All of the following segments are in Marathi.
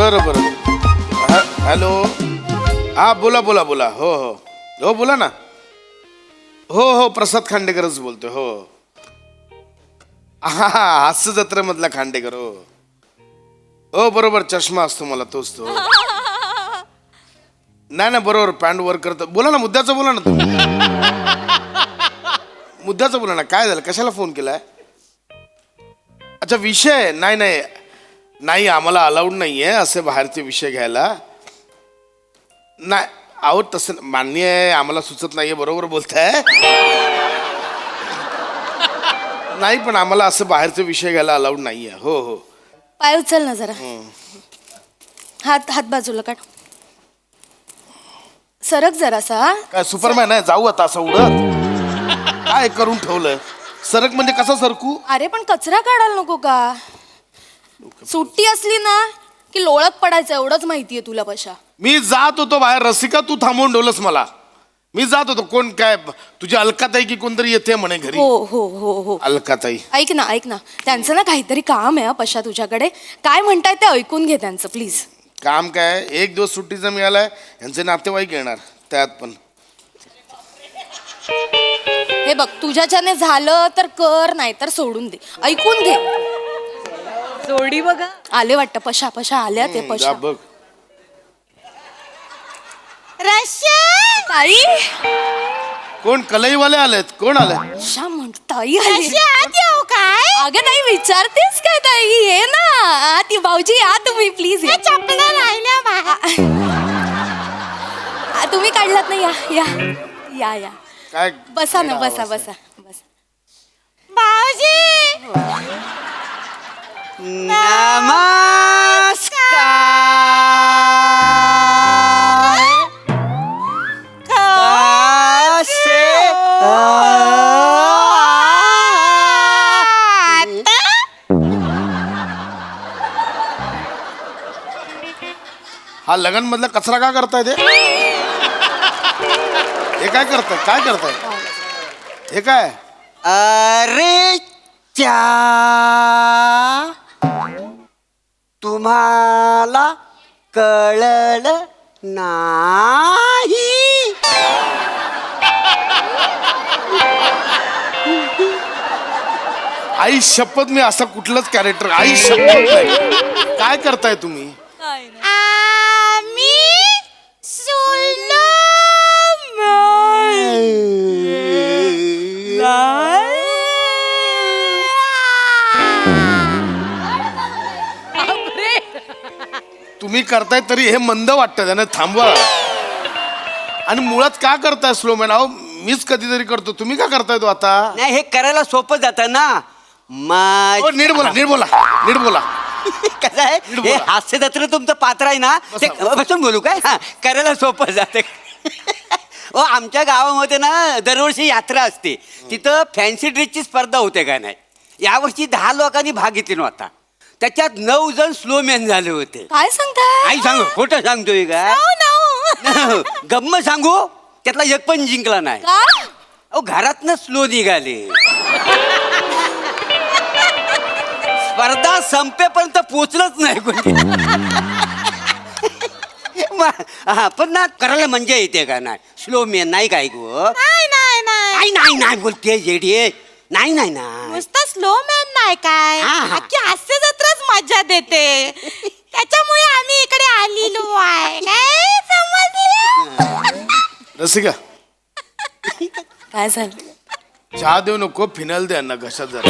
बरं बरं. हॅलो. हा बोला बोला बोला. हो हो हो बोला ना. हो हो प्रसाद खांडेकरच बोलतोय. हो हा हा हास्य जत्रेमधला खांडेकर. हो हो बरोबर चष्मा असतो मला तोच तो. नाही नाही बरोबर पॅन्ट वर करतो. बोला ना मुद्द्याचं बोला ना तुम्ही. मुद्द्याचं बोला ना काय झालं कशाला फोन केलाय. अच्छा विषय नाही नाही नाही आम्हाला अलाउड नाहीये असे बाहेरचे विषय घ्यायला. नाही अहो तसं मान्य आहे आम्हाला सुचत नाहीये बरोबर बोलताय. नाही पण आम्हाला असं बाहेरचे विषय घ्यायला अलाउड नाहीये. हो हो पाय उचल ना जरा. हात हात बाजूला काढ. सरक जरासा. काय सुपरमॅन आहे जाऊ आता असं उडत. काय करून ठेवलंय. सरक म्हणजे कसं सरकू. अरे पण कचरा काढायला नको का. सुट्टी असली ना की लोळत पडायचं एवढंच माहितीये तुला पशा. मी जात होतो बाहेर रसिका तू थांबवून ठेवलंस मला. मी जात होतो कोण काय तुझी अलकाताई की कोणतरी येते म्हणे घरी. हो हो हो हो अलकाताई. ऐक ना त्यांचं ना काहीतरी काम आहे पशा तुझ्याकडे. काय म्हणताय ते ऐकून घे त्यांचं प्लीज. काम काय एक दिवस सुट्टीचा मिळालाय यांचे नातेवाईक येणार त्यात पण. हे बघ तुझ्याच्याने झालं तर कर नाही तर सोडून दे. ऐकून घे. जोडी बघा आले वाटतं पशा पशा आल्या ते जा पशा. बघ. ताई कोण कलईवाले आलेत कोण आले. श्याम म्हणतो ताई आली. काय अगं नाही विचारतेस काय ताई ये ना ती भाऊजी या तुम्ही प्लीज. तुम्ही काढलात ना या या या या काय बसा ना बसा बसा बसा. हा लगन मधला कचरा का करताय ते. हे काय करताय हे काय. अरे च्या तुम्हाला कळलं नाही. आई शपथ मी असं कुठलंच कॅरेक्टर आई शपथ नाही. काय करताय तुम्ही. तुम्ही करताय तरी हे मंद वाटतं त्याने थांबवा. आणि मुळात का करताय स्लो मॅन. अहो मीच कधीतरी करतो तुम्ही का करताय तो आता. नाही हे करायला सोपं जातं ना. हो, नीट बोला नीट बोला नीट बोला. कसं आहे हे हास्य जत्र तुमचं पात्र आहे ना ते बसून बोलू काय. हा करायला सोपं जातं. हो आमच्या गावामध्ये ना दरवर्षी यात्रा असते. तिथं फॅन्सी ड्रेसची स्पर्धा होते का नाही. यावर्षी 10 लोकांनी भाग घेतले नव्हता. त्याच्यात 9 जण स्लो मॅन झाले होते. काय सांगताय. आई सांगू खोटं सांगतोय का. गम्मत सांगू त्यातला एक पण जिंकला नाही. अहो घरातनं स्लो निघाले. स्पर्धा संपेपर्यंत पोचलंच नाही कोणी. पण ना करायला मजा येते का नाही. स्लो मॅन नाही काय गो. नाही नाही नाही बोलते जेडी. नाही नाही ना नुसतं स्लो मॅन नाही काय अख्खी हास्य जत्राच मजा देते. त्याच्यामुळे आम्ही इकडे आलेलो आहे. काय समजले. रसिका काय झालं. चहा देऊ नको फिनाल दे ना घशात जरा.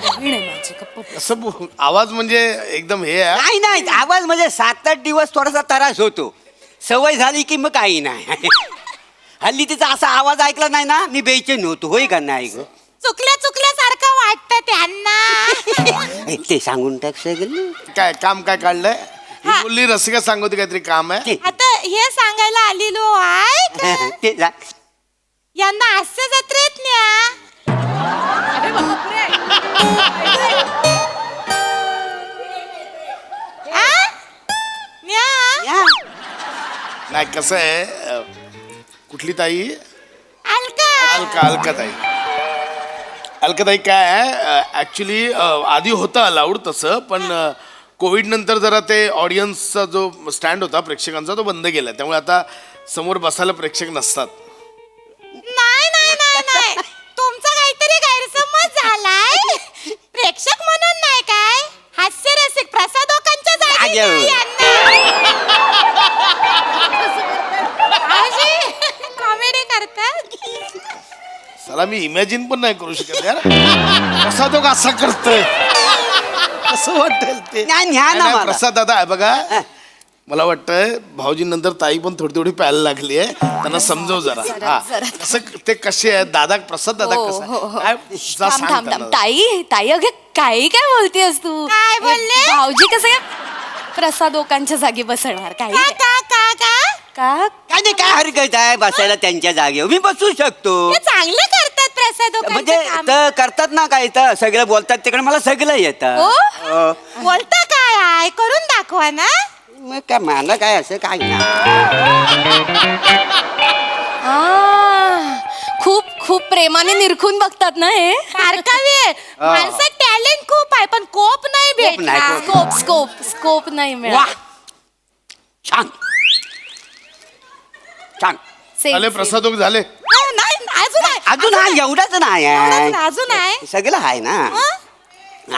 बहीण आहे माझी गप्प बस. असं आवाज म्हणजे एकदम हे आहे. नाही नाही आवाज म्हणजे 7-8 दिवस थोडासा त्रास होतो. सवय झाली की मग काही नाही. हल्ली तिचा असा आवाज ऐकला नाही ना मी बेचैन होतो. होय का नाही ग. चुकल्यासारखं वाटतं त्यांना. ते सांगून टाक सगळं. काय काम काय काढलंय. ही बोलली रसिका सांगते काहीतरी काम आहे. आता हे सांगायला आलेलो आहे ते यंदा हास्य जत्रेत न्या. न्या नाही कसं आहे कुठली ताई. अलकाताई. अलकाताई काय आहे ऍक्च्युली आधी होतं अलाउड तसं पण कोविड नंतर जरा ते ऑडियन्सचा जो स्टँड होता प्रेक्षकांचा तो बंद केला, त्यामुळे आता समोर बसायला प्रेक्षक नसतात. नाही नाही नाही नाही तुमचा काहीतरी गैरसमज झालाय. प्रेक्षक म्हणून नाही काय, हास्यरसिक प्रसादोकांच्या जागी अगं. नाही यांना. कॉमेडी करतात. चला मी इमॅजिन पण नाही करू शकत यार, कसा तो असा करतोय असं वाटेल ते. नाही, न्या ना नाही, नाही, मला. प्रसाद दादा आहे बघा, मला वाटतंय भाऊजी नंतर ताई पण थोडी थोडी प्यायला लागली आहे, त्यांना समजव जरा. हा असं ते कसे आहेत दादा, प्रसाद दादा हो, कसं हो, हो. आहे? काय जा थांब सांग थांब त्यांना. थांब ताई ताई अगं काही काय बोलतेस तू? काय बोलले? हे भाऊजी कसं काय प्रसादोकांच्या जागी बसणार? काही का का का का का काय नाही, काय हरकत आहे बसायला त्यांच्या जागेवर, मी बसू शकतो. ते चांगलं करतात प्रसादोकांचं म्हणजे काम. तर करतात ना काय, तर सगळं बोलतात तिकडे मला सगळं येतं. हो? हो. बोलता काय आहे करून दाखवा ना. मग काय मला काय असं काय ना. खूप खूप प्रेमाने निरखून बघतात ना हे. बारकावे माणसात टॅलेंट खूप आहे पण कोप नाही कोप नाही, भेटला. कोप. स्कोप स्कोप स्कोप नाही वा मिळाला. छान छान. Same, झाले same. प्रसादोक झाले. नाही अजून आहे. अजून हा एवढाच नाही एवढंच अजून आहे. सगळं आहे ना.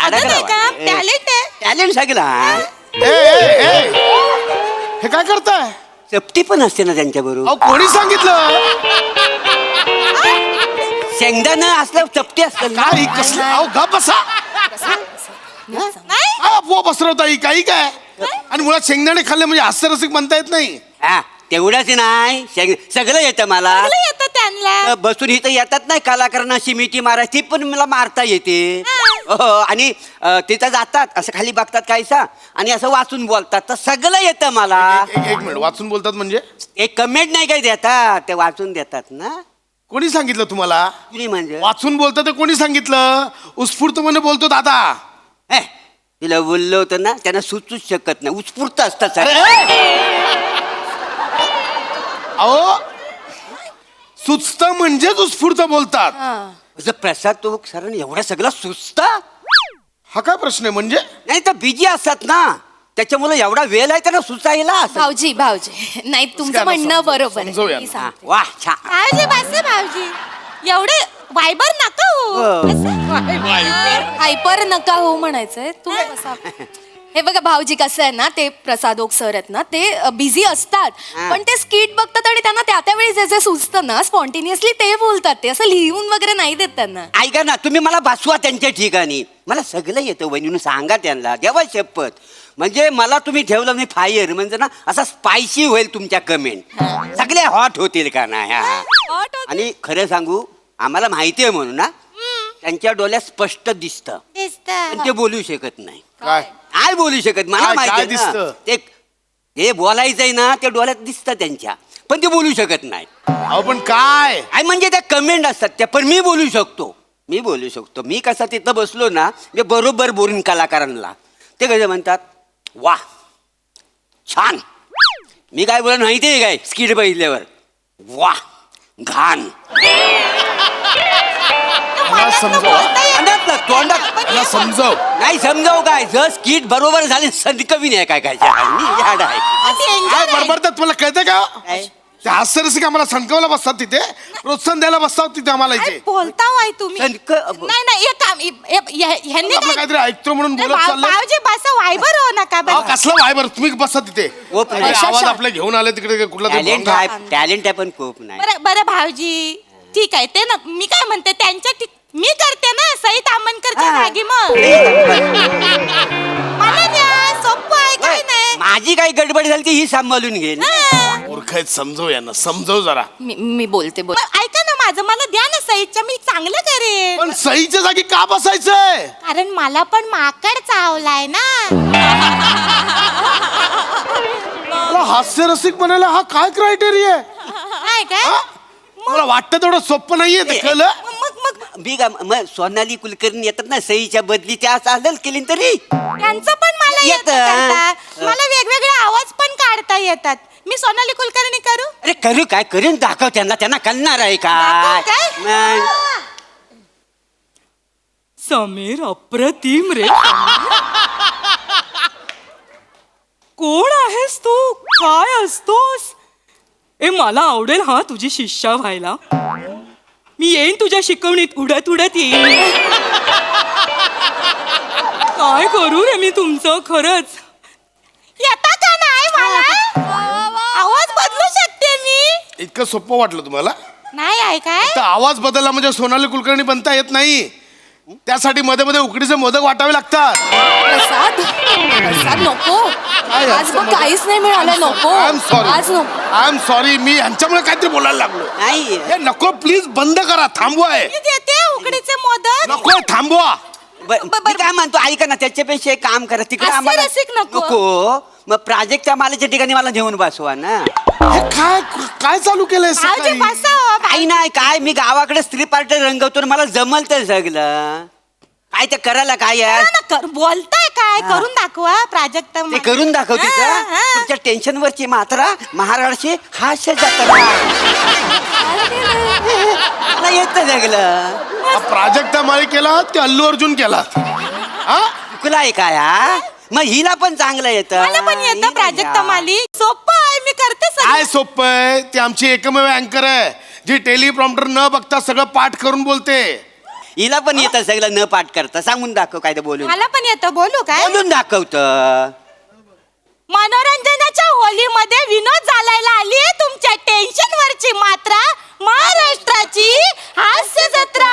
अजून आहे का टॅलेंट आहे. टॅलेंट सगळं आहे. ए, ए, ए, हे काय करताय? चपटी पण असते ना त्यांच्या बरोबर. अहो कोणी सांगितलं? शेंगदाणा असलं चपटी असतं ना. काय कसलं? अहो गप बसा. नाही काय अफवा पसरवता ही काही काय? आणि मुळात शेंगदाणे खाल्ले म्हणजे हास्यरसिक म्हणता येत नाही. हा तेवढंच नाही, सगळं येतं मला. चांगलं येतं त्यांना. बसून इथं येतात नाही कलाकारांना शिमिटी मारायची, ती पण मला मारता येते. हो, आणि तिथं जातात असं खाली बघतात कायसा आणि असं वाचून बोलतात, तर सगळं येतं मला. एक मिनिट, वाचून बोलतात म्हणजे? एक कमेंट नाही काय देतात, ते वाचून देतात ना. कोणी सांगितलं तुम्हाला? कुणी म्हणजे वाचून बोलतात ते कोणी सांगितलं? उत्स्फूर्तपणे बोलतो दादा. हे, तिला बोललो होतं ना, त्यांना सुचूच शकत नाही, उत्स्फूर्त असतात अरे, सगळे. अहो सुचत म्हणजेच उत्स्फूर्त बोलतात. असं प्रसाद तो सरांनी एवढा सगळं सुचता. हा काय प्रश्न आहे म्हणजे? नाही तर बिजी असतात ना, त्याच्यामुळे एवढा वेळ आहे त्यांना सुचायला असं. भाऊजी भाऊजी नाही तुमचं त्यांना म्हणणं समजव- बरोबर आहे. समजवूया मी ना. सांगते. वा छान. भाऊजी बस भाऊजी एवढे वायबर नका हो. हो. असं. हायपर नका हो म्हणायचंय तुम्ही बसा. हे बघा भाऊजी कसं आहे ना, ते प्रसादोक सर आहेत ना, ते बिझी असतात पण ते स्किट बघतात आणि त्यांना त्या त्यावेळी जे जे सुचतं ना स्पॉन्टेनियसली ते बोलतात. ते असं लिहून वगैरे नाही देत त्यांना. ऐका ना, तुम्ही मला बसवा त्यांच्या ठिकाणी, मला सगळं येतं वहिनीनं सांगा त्यांना, देवा शपथ. म्हणजे मला तुम्ही ठेवलं नाही फायर म्हणजे ना असा स्पायसी होईल तुमच्या कमेंट, सगळे हॉट होतील का नाही. आणि खरं सांगू, आम्हाला माहिती आहे म्हणून ना, त्यांच्या डोळ्यात स्पष्ट दिसतं दिसतं. पण ते बोलू शकत नाही. काय काय बोलू शकत मला काय- माहिती काय आहे ना. दिसतं? ते हे बोलायचंय ना, ते डोळ्यात दिसतं त्यांच्या, पण ते बोलू शकत नाही. अहो पण काय? आणि म्हणजे त्या कमेंट असतात त्या, पण मी बोलू शकतो. मी कसा तिथं बसलो ना, मी बरोबर बोलून कलाकारांना. ते कसे म्हणतात, वा छान. मी काय बोला माहितीये काय, स्किट बघितल्यावर वा घाण. मला समजव. तोंडात ना, तोंडात. मला समजव. नाही समजाव काय, जर स्किट बरोबर झाले संदकवी नाही काय काय काय बरोबर तुला कळतं का? ते हास्यरसिक आम्हाला संकवला बसतात तिथे, प्रोत्साहन द्यायला बसतात तिथे आम्हाला काय इथे. बोलता वाय तुम्ही? संक- नाही नाही एक काम ह्यांनी आपलं काय काहीतरी ऐकतो म्हणून बोलत चाललंय. भाऊजी बस वायबर हो नका अहो, बस. कसलं वाय बरं तुम्ही बसा तिथे. खूप नाही. अरे, आवाज आपले घेऊन आले तिकडे कुठला तरी टॅलेंट भोंगा. आहे, टॅलेंट आहे पण खूप नाही. बरं बरं भाऊजी ठीक आहे ते ना, मी काय म्हणते त्यांच्या मी करते ना सई तामणकरच्या हा. जागी मग मला द्या, सोपं आहे काय नाही. माझी काही गडबड झाली ती ही सांभाळून घेईल. हा. मूर्खात समजव यांना, समजव जरा. मी बोलते बोल. मग ऐका ना माझं, मला द्या ना सईच्या, मी चांगलं करेन. पण सईच्या जागी का बसायचंय? कारण मला पण माकड चावलाय ना. मला हास्यरसिक बनायला हा काय क्रायटेरिया आहे? काय काय हा? मला वाटतं तेवढं सोपं नाहीये ते, कळलं? मग मग मी का मग सोनाली कुलकर्णी येतात ना सईच्या बदली, त्या चालेल केली तरी. त्यांचं पण मला येतं येतं. करता. मला वेगवेगळे आवाज पण काढता येतात. मी सोनाली कुलकर्णी करू? अरे करू काय, करून दाखव त्यांना, त्यांना कळणार आहे दाखव काय. काय? मग समीर अप्रतिम रे. कोण आहेस तू? काय असतोस? मला आवडेल हा तुझी शिष्या व्हायला. मी येईन तुझ्या शिकवणीत, उडत उडत येईन. काय करू रे मी तुमचं खरंच. येता का नाही मला? आवाज बदलू शकते मी. इतकं सोपं वाटलं तुम्हाला? नाही आहे काय? तर आवाज बदलला म्हणजे सोनाली कुलकर्णी बनता येत नाही. त्यासाठी मध्ये मध्ये उकडीचे मोदक वाटावे लागतात. प्रसाद प्रसाद नको. काय आज बघ काहीच नाही मिळालं. नको आय एम सॉरी, आज नको. I am sorry. मी ह्यांच्यामुळे काहीतरी बोलायला लागलो. नाही हे नको, प्लीज बंद करा. थांबवा हे. मी देते उकडीचे मोदक. नको, थांबवा. मी काय म्हणतो, ऐका ना, त्याच्यापेक्षा एक काम करा, तिकडे हास्य आम्हाला रसिक नको. नको. मग प्राजक्तच्या मालाच्या ठिकाणी मला घेऊन बसवा ना. हे काय काय चालू केलंय भाऊजी सकाळी? बसा हो. काही नाही, काय मी गावाकडे स्त्री पार्टी रंगवतो, मला जमल तर सगळं. काय ते करायला काय आहे? बोलताय काय? करून दाखवा प्राजक्त. ते करून दाखवते हा, का? हा. तुमच्या टेन्शन वरची मात्रा महाराष्ट्राची हास्य जत्रा. मला येत सगळं. हा प्राजक्ता माळी केला ते अल्लू अर्जुन केला. हा चुकलाय काय हा? मग हिला पण चांगलं येतं. मला पण येतं प्राजक्त माली. सोपं आहे, मी करते काय सगळं. सोपं आहे? ती आमची एकमेव अँकर आहे जी टेलिप्रॉम्प्टर न बघता सगळं पाठ करून बोलते. हिला पण येतं सगळं न पाठ करता. सांगून दाखव काय ते बोलून. मला पण येतं. बोलू काय? बोलून दाखवत. मनोरंजनाच्या होलीमध्ये विनोद घालायला आली तुमच्या टेन्शन वरची मात्रा महाराष्ट्राची हास्य जत्रा.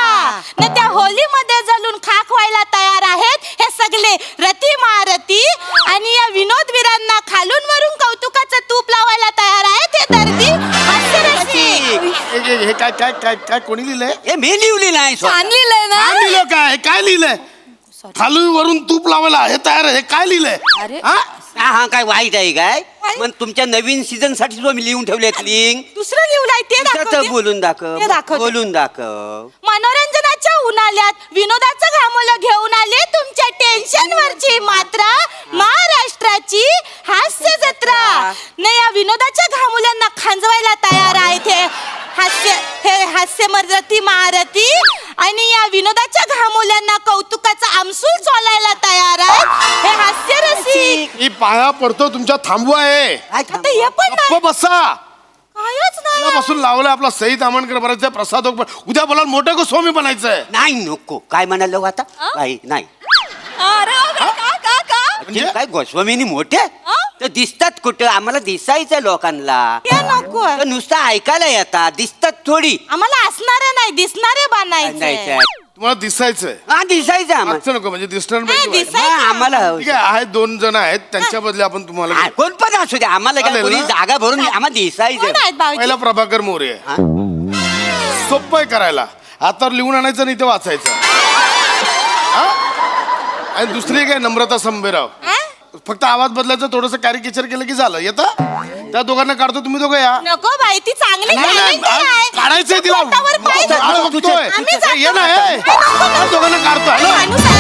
न त्या होलीमध्ये जलून खाक व्हायला तयार आहेत हे सगळे रती महारथी. आणि या विनोदवीरांना खालून वरून कौतुकाचं तूप लावायला तयार आहेत हे दर्दी हास्यरसिक. हे काय काय काय काय कोणी लिहिलंय? हे मी लिहिली नाही स्वतः. छान लिहिलंय ना. काय लिहिलं? काय काय लिहिलंय? खालून वरून तूप लावायला हे तयार आहे. हे काय लिहिलंय? अरे. हा? हा हा, काय वाईट आहे काय? मग तुमच्या नवीन सीझन साठी सुद्धा मी लिहून ठेवलेत लिंक. दुसरं लिहलंय ते दाखवते. बोलून दाखव. ते दाखवते. बोलून दाखव. मनोरंजनाच्या उन्हाळ्यात विनोदाचं घामोलं घेऊन आले तुमच्या टेन्शन वरची मात्रा महाराष्ट्राची हास्य जत्रा. न या विनोदाच्या घामोल्यांना खांजवायला तयार आहेत हे हास्य मर्जती महारथी. आणि या विनोदाच्या घामोल्यांना कौतुकाचा आमसूल चोलायला तयार आहेत हे हास्य रसिक. मी पाया पडतो तुमच्या. थांबवा आहे. काय थांब- आता हे पण नाही. गप्प बसा. कायच नाही. उद्यापासून लावलंय आपला सई तामणकर बनायचंय, प्रसाद ओक उद्या बोला मोठं गोस्वामी बनायचंय. नाही नको. काय म्हणालो आता? काही नाही. अरे का का का म्हणजे? काय गोस्वामीनी मोठे तर दिसतात कुठं? आम्हाला दिसायचं लोकांना. हे नको. तर नुसतं ऐकायला येतात, दिसतात थोडी. आम्हाला असणारे नाही दिसणारे बनायचे. तुम्हाला दिसायचंय. हा दिसायचं आम्हाला. मागचं नको म्हणजे दिसणार हा, पाहिजे. दिसायचं. मग आम्हाला ठीक आहे, आहेत 2 जण आहेत त्यांच्या बदले आपण तुम्हाला हा, घेऊ. कोण पण असू दे, आम्हाला काय चालेल कोणी ना? जागा भरून आम्हाला कोण दिसायचं. आहेत भाऊजी? पहिला प्रभाकर मोरे आहे. सोपं आहे करायला. हातावर लिहून आणायचं नाही ते वाचायचं. हा? आणि दुसरी काय नम्रता संभेराव. हा? फक्त आवाज बदलायचं, थोडंसं कॅरिकेचर केलं की झालं. येतं त्या दोघांना काढतो, तुम्ही दोघं या. नको बाई ती चांगली नाही, नाही, talent आहे. काढायचंय तिला. पोटावर पाय आळ धरून. बघतोय. आम्ही जातो. ये ना हे. नको, नको. त्या दोघांना काढतो. माणूस आहे.